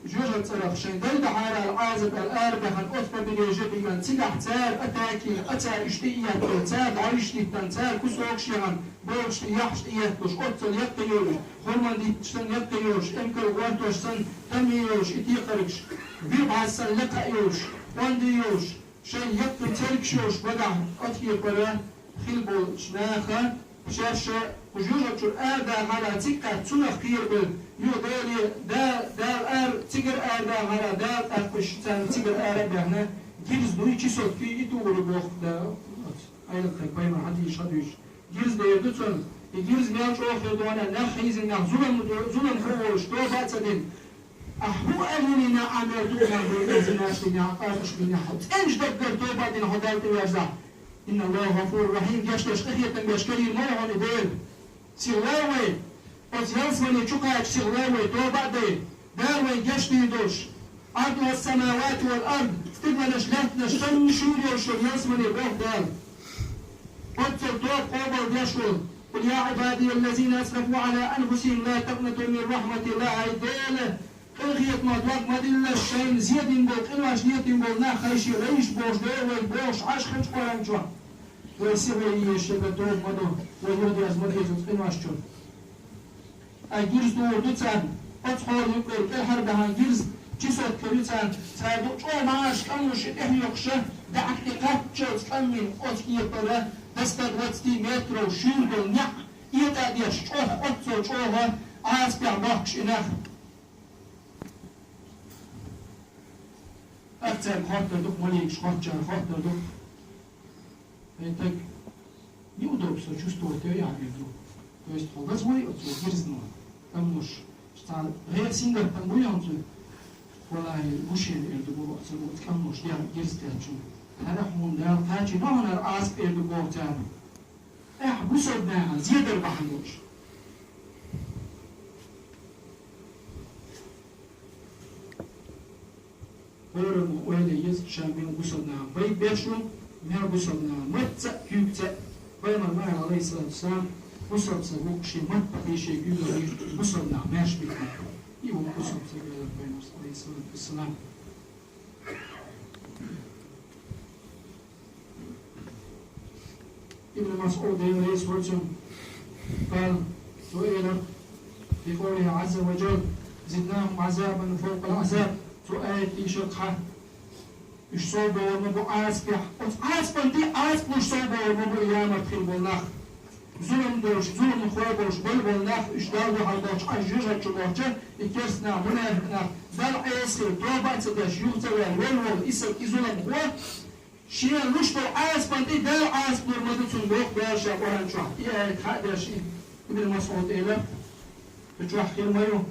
S2: جوجة صرف شين دل دحارة العازب الأربع الأطفى باليجب من تيجح تار أتاكي أتار إشتيات تار عايشتي تنتار كسوك شيئا بولش يحش إياتوش أطل يقيوش خرمان دي تشتن يقيوش إنكر وانتوش سن تميوش إتيقرش بيبع السن لقايوش وانديوش شين يقن تركشوش بدع أطفي برا خلبو شناخا شاشة وجوجة الأربع على تيكا تنخ خير يو دالي دال ار تيجر ار دا على دال اخش تان تيجر ار بهنا جيرز دوي تشي صوت في يتو بوخ دا ايل خيباي ما حد يشادوش جيرز دا يدتون جيرز ميال شو خدوانا نخيز نخ ظلم فوش تو باتدين احو اهلنا عملتونا بالزناش لنا قاش بنا حط انج دبر تو بعدين هدالت ويرزع ان الله غفور رحيم جاشتش خيت بشكري ما هو ندير سيواوي أتيانسمني شقاك شغلاوي تو بعدين داوي جشتي دوش عرض السماوات والأرض استقبل شلاتنا شن شوري وشريانسمني بوح دال أتر توب قوبر ديشول قل يا عبادي الذين أسرفوا على أنفسهم لا تقنطوا من رحمة الله عيدالة الغيط مطلق مدلة الشين زيادين بول قلواش نيتين بول نا خيشي ريش بوش داوي بوش عاش خنش قرام جوا ويسيبوا يشيبا توب مدو ويودي أزمد يزوز قلواش جوا جيرز دو دوتان أطهر يقول الحرب عن جيرز جسد كريتان سادو أو معاش كموش إحنا يقشه دعك تقطع كمل أطهر برا دستة واتي متر وشيل نع يتأديش أطهر عاز بيعمقش إناه أكثر خاطر دوك مليكش خاطر دوك هيتك يودرب سو جستو تيجي يدرو то есть холдазмой от гирзно тамуш стал реаксингер тамуянцу والله مشين إردو سموت كموش يا جرستاتشو هرحون دار تاجي نهون العاصب إردو بوتانو بسودنا زيادة البحنوش ورمو ويلي يز شامين بسودنا بيت بيشو مير بسودنا متسا كيوكتا بيما ما عليه الصلاة والسلام بسود سبوك شي متبقي شي كيوكتا بسودنا ماش بيكنا يوم بسود سبوك عليه الصلاة والسلام ابن مسعود رئيس وجه قال سئل في قوله عز وجل زدناهم عذابا فوق العذاب سؤال في شقحة إيش صوبه ومبو عاسبح عاسبا دي عاسب إيش صوبه ومبو إيامة خير بالنخ ظلم دوش ظلم خوابوش بل بالنخ إيش دارو حلدوش عجيجة شبوشة إكرسنا منافقنا دل عيسر توبة تدش يغتوى والول إسر إظلم خواب شيء نشطر عاس بندي ده عاس برمدتون بوق باشا قران شو يا خادر شيء ابن مسعود إله بتروح خير مايو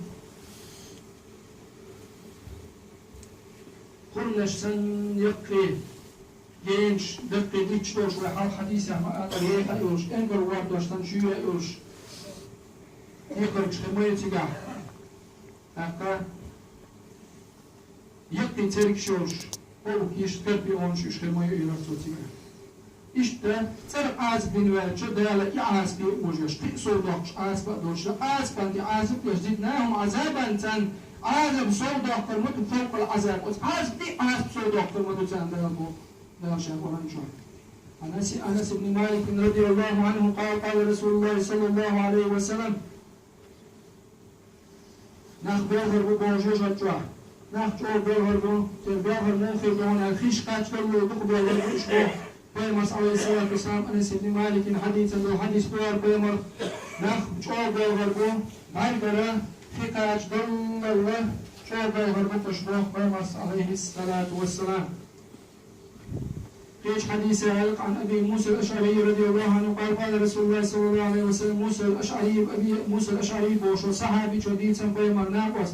S2: قلنا سن يقي جينش دقي ديتش دوش وحال حديث ما قال ريح يوش انقر واردوش تنشيو يوش يقرش خير مايو تيجا هكا يقي ترك شوش او يشتغل بيونش يشتغل ما يقدر توتيه işte ser az binverçe değerli az bir ucuş soldakş az badolş az bandi az yazdinahum azaban sen azab soldaklar mutu fawq al azab az bir az soldaklar mutu sen ده شيء قرآن شو أنس بن مالك رضي الله عنه قال رسول الله صلى الله عليه وسلم نخبره بوجوج الجوع نحجو بيهربو تبيهر موخي دون الخيش قاتل له دخبه للإشبه بيمس عليه الصلاة والسلام أنس بن مالك حديثا له حديث بيهر بيمر نحجو بيهربو عبرة خيقاج دل الله شعبه هربطش بوخ بيمس عليه الصلاة والسلام. فيش حديث علق عن أبي موسى الأشعري رضي الله عنه قال قال رسول الله صلى الله عليه وسلم موسى الأشعري أبي موسى الأشعري بوشو صحابي شديد سنقوي مرناقوس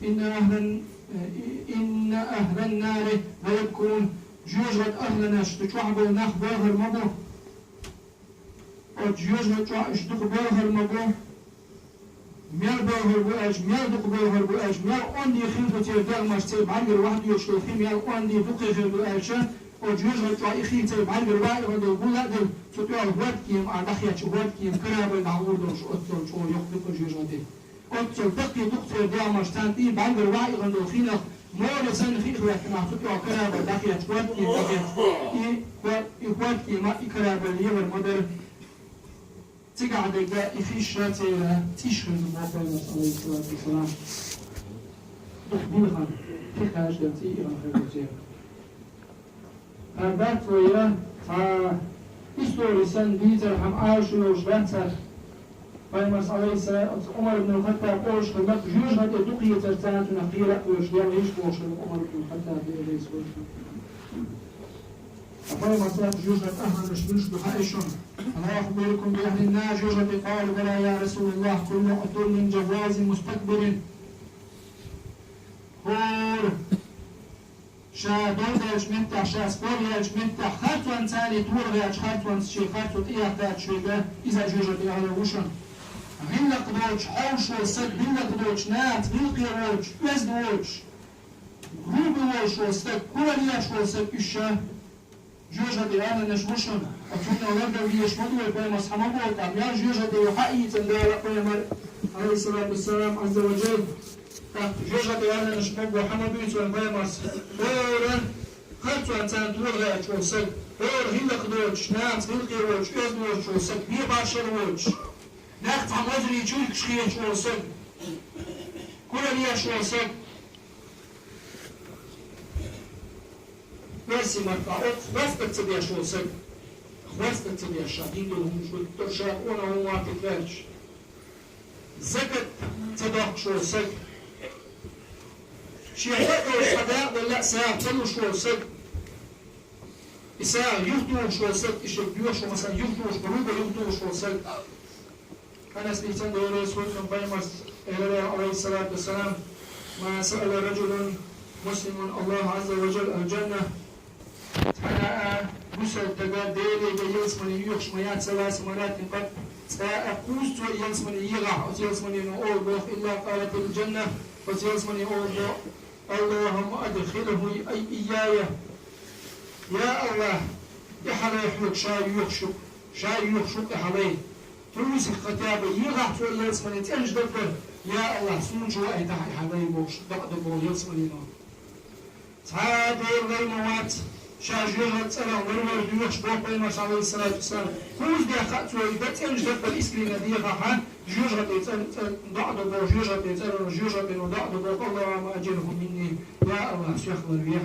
S2: إن أهل النار ويبكون جوجت أهلنا اشتشوحبوا ناخ باهر مبو وجوجت اشتق باهر مبو ميال باهر بواج ميال دق باهر بواج ميال أندي خلفة تيردال ماشتيب عنقر واحد يشتوخي ميال أندي دقي خلف بواجه وجوجت إخي تيب عنقر واحد ودو بولا دل تطيع الواد كيم عدخيات واد كيم كرابل دعور دوش أطول شو يخلق جوجتي أطول دقي دقي دال ماشتان تيب عنقر واحد ودو خينخ مول سن في إخوات مع تطيع كرابل دخيات واد كيم واد كيم كرابل يور مدر تقعد جاء في الشاتي تشغل الموقع عليه الصلاة والسلام تخبيها في خارج دمتي إيران خير هذا تويا إستوري سن بيتر هم عايش وجبتر فيمس عليه السلام عمر بن الخطاب قوش خلق جوج هذا دقية ترتانت ونقيرة ويشدير ليش قوش عمر بن الخطاب بإليه سوى أقول مثلا جوجة أهل مش بحائشهم أنا أخبركم بأهل النار جوجة قالوا بلى يا رسول الله كل عدل من جواز مستكبر هور شادور دايش منتع شاسبور ياش منتع خارتوان تالي تور ياش خارتوان شي خارتو تيا تات شوية إذا جوجة أهل وشن هلا قدوش حوش وصد هلا قدوش نات بلقي روش بس دوش غروب روش وصد كل ياش وصد إشاه جوجة أنا نشوشن أتونا ورده ويشمدوا البيم أصحابه وطعم يا جوجة يحيي تندار قيمر عليه الصلاة والسلام عز وجل جوجة أنا نشمد وحمد ويتوان بيم أصحابه خلتو أنتان تورغي أتوصل هلا قدوش نات بلقي روش إذن وشوصل بيه باشر روش ناخت عمودري يجوك شخية شوصل كل ليه شوصل بس مرفعات بس بتسبيع شو صد بس بتسبيع شاهين لهم شو ترشاق وانا هو ما تتفرش زكت تضاق شو صد شيعات والصداق ولا ساعة تلو شو صد إساعة يهدو شو صد إشي بيوش مثلا يهدو بروبة يهدو شو صد أنا سبيتان دوري سويتم بيمس عليه الصلاة والسلام ما سأل رجل مسلم الله عز وجل الجنة أنا مسل تقال ديلي بيلس من يوخش ميات 3 مرات قد سأقوست يلس من يغع ويلس من ينقول بوخ إلا قالت الجنة ويلس من يقول بوخ اللهم أدخله أي إياي يا الله إحنا يحلق شاي يخشق إحنا تروس الختابة يغع يلس من يتأنج دبر يا الله سون شوائي تحي حبايب بوخش دقدقو يلس من ينقول تعادل غير موات شاجرها تسأله ورمر ديوش بوقي ما عليه الصلاة والسلام كوز دي أخذت ويبت ينجدب بالإسكرين دي خاحان جوجة ضعض بو جوجة ضعض بو اللهم أجره مني يا الله سيخبر بيح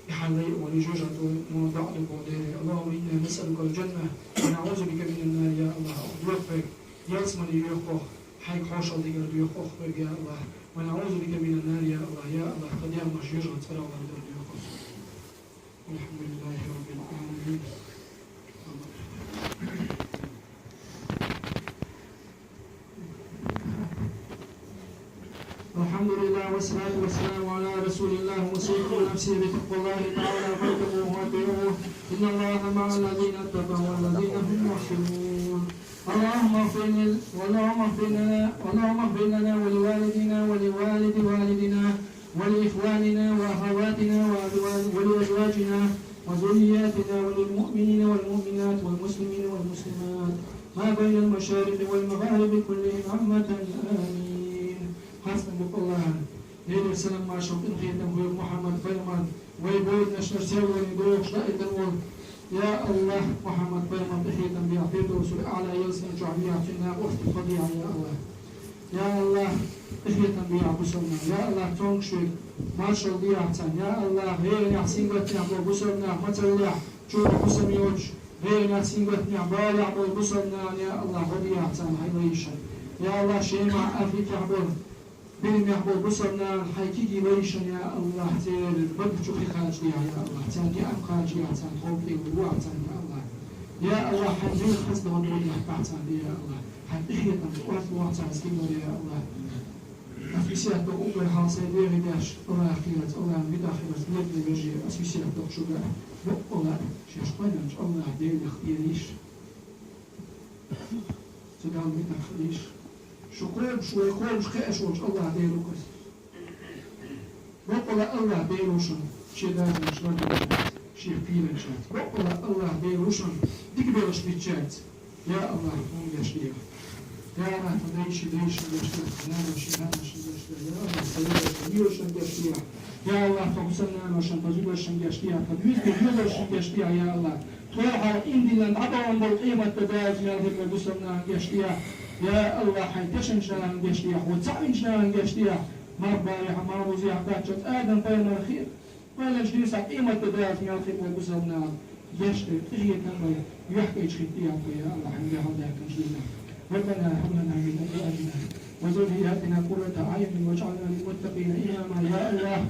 S2: يحلي ولجوجة ضعض بو ديري اللهم إنا نسألك الجنة ونعوذ بك من النار يا الله أخبرك يلسمن يخوخ حيك حوشة ديگر ديخوخ يا الله ونعوذ بك من النار يا الله يا الله قد يعمش جوجة تفرع الله ديخوخ الحمد لله رب العالمين الحمد لله والصلاة والسلام على رسول الله وصيكم نفسي بتقوى الله تعالى فاتقوه واتقوه إن الله مع الذين اتقوا والذين هم محسنون اللهم اغفر لنا ولوالدينا ولوالد والدنا ولإخواننا وأخواتنا ولأزواجنا وذرياتنا وللمؤمنين والمؤمنات والمسلمين والمسلمات ما بين المشارق والمغارب كلهم عامة آمين. حسبك الله. ليلة السلام مع شوق خيتم غير محمد فيمن ويبود نشر سير ونبوخ شائد الول يا الله محمد فيمن بخيتم بيعطيت رسول أعلى يلسن شعبية عطينا وقت الفضيعة يا الله يا الله إخيتم بيع بسرنا يا الله تونكشوك ما شاء الله يحسن يا الله غير يحسن قتنا بسرنا متلح شوف حسن يوش غير يحسن قتنا بالع بسرنا يا الله غدي يحسن حيويشا يا الله شيء مع أفيك يحبون بين يحبو بصرنا حيكي ويشن يا الله تير بدك شوفي خارجي يا الله تاني أم خارجي يا تان خوفي والوعد تاني يا الله يا الله حنزين خصد ودوني أحبعت تاني يا الله حنقيت أن تقرأت وعد تاني يا الله أسوسيات بأم الحاصل بيغداش الله خيرت الله بدا خيرت نبني بجي أسوسيات بقشوغا بقولا شاش قنج الله دير يخيريش تقال بدا خيريش شكرا شوي قوم شخيش وش الله ديرو كس بقولا الله ديروشن شداد مشلون شي فيلن شات بقولا الله ديروشن ديك بيرش بيتشات يا الله هم يشليه يا الله تديش ديش يشليه يا الله فقسنا نشان فزول الشنجاشتيا فبيز بيز الشنجاشتيا يا الله توها إندي لن عبوا بالقيمة تباز من الهبة قسنا نجاشتيا يا الله حيتشن شان نجاشتيا وتعين شان نجاشتيا مربى يا حمار وزيع باتشت آدم بين الخير ولا جلس قيمة تباز من الهبة قسنا يشتي تجي كمان يحكي شخيتيا يا الله حمد الله كنجينا ربنا هب لنا من أزواجنا وذرياتنا قرة أعين واجعلنا للمتقين إماما يا الله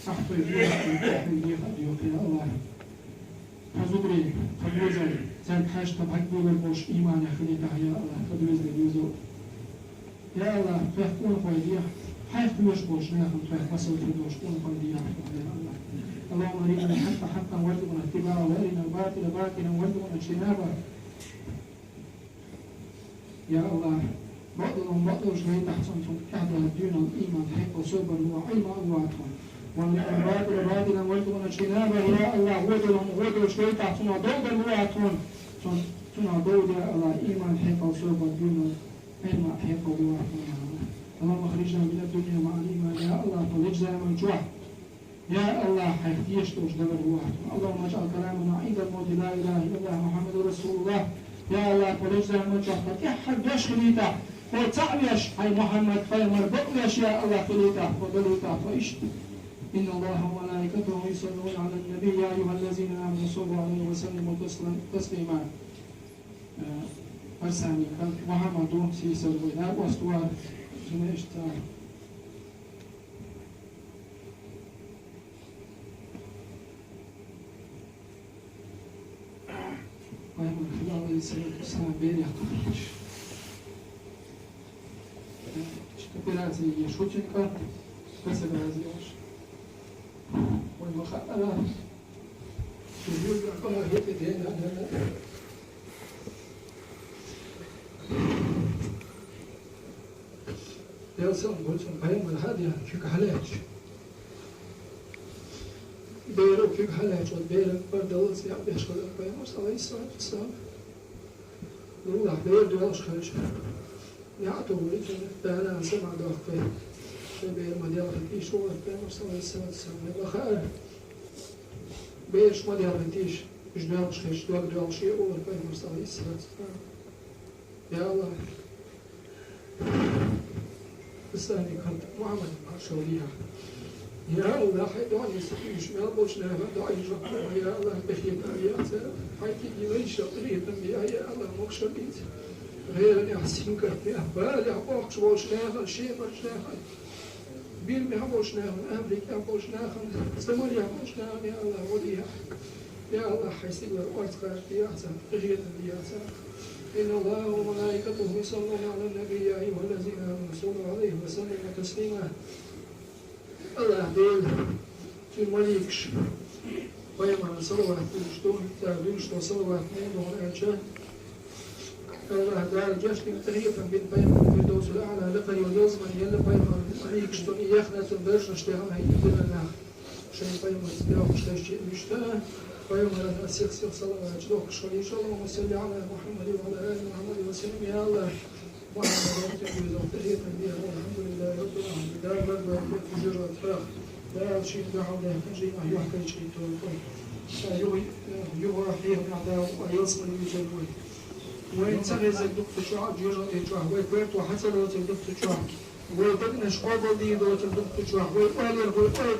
S2: أحفظ يا الله حزبري فبوزر زاد حاج تبعك بول البوش إيمان خليتها يا الله فبوزر يوزو يا الله فيحكون خويديا حيث بيوش بوش ناخد فيح مصر بوش كون خويديا يا الله اللهم أرينا الحق حقا وارزقنا اتباعه وأرنا الباطل باطلا وارزقنا اجتنابه يا الله بعضهم بعضهم شوي تحسنتم أهدى دون الإيمان حق وصبر وعلم أنواتهم ومن الباطل باطلا وارزقنا اجتنابه يا الله ودلهم شوي تحسن ضوء الواتهم تنا ضوء يا الله إيمان حق وصبر دون علم حق واتهم يا الله اللهم اخرجنا من الدنيا مع الإيمان يا الله فلجزا من جوع يا الله حيثيش توجد الواتهم اللهم اجعل كلامنا عند الموت لا إله إلا الله محمد رسول الله يا الله فلجزا من جوع فتحد باش خليته وتعميش هاي محمد خيمر بقلش يا الله خليته وبلوته فإيش إن الله وملائكته يصلون على النبي يا أيها الذين آمنوا صلوا عليه وسلموا تسليما أرساني محمد سيسر ولا واستوار سنشتا ويقول خلال عليه الصلاة والسلام بين يخطفش شكراتي يشوتنك كسب هذه الوش والمخألة شهود القمر هيتدين على يا سلام قلت القيم الهادية فيك حلاج بيرك فيك حلاج والبيرك برد الله سيعب يشغل القيم صلى الله عليه وسلم الله بير دوالش خرج يعطوا لك بأنا سمع دقيق بير مدير في شو القيم صلى الله عليه وسلم يبقى خير بيرش مدير فيش مش دوالش خرج دوالش شيء والقيم صلى الله عليه وسلم يا الله الثاني كنت معمل مع شوليها يا الله حيدوني سكيش ما بوشنا دعي جبر يا الله بخيت يا سلام حيكي ليش قريت يا الله مخشى بيت غير أن يحسن كرتي أهبال يحبوش بوشناها شيء برشناها بيل بيحبوشناها أمريكا يحبوشناها استمر يحبوشناها يا الله وليها يا الله حيسيب الأرض كرتي يا سلام غير يا سلام إن الله وملائكته يصلون على النبي يا أيها الذين آمنوا صلوا عليه وسلموا تسليما الله ديل في المليكش ويما صلوات تشتون تابلوش وصلوات نين وغنعشان الله دار جاشتي تغيفا بالبيما في الدوس الأعلى لقري واليوزمن يلا بيما مليكش توني يخنا تنبرش نشتغل هاي تدنا الناخ شين بيما تبيعه مشتاش مشتاق ويوم لنا السيخ صلوات شلوك شليش اللهم صل على محمد وعلى آل محمد وسلم يا الله محمد يتقوي ذو تحية بها والحمد لله رب العالمين دار برد ويكون فجر واتفاق لا شيء دعوا له تنجي ما يحكي شيء تولكم يغرى فيه من أعداء ويصمل يجلبون وين تغيز الدكتور شعب جيران يجوه ويكبرت وحسن الدكتور شعب ويبقى شقاب دي دوت الدكتور شعب ويقال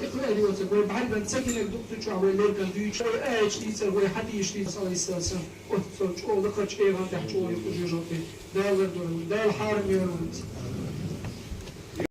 S2: تقلالي وتقول بعد ما تسكن الدكتور شعب ويلقى دويش ويقاش تيسر ويحدي يشتي صلى الله عليه وسلم وتصل شو لقد شيء تحت شو يخرج جوتي ده الحارم يا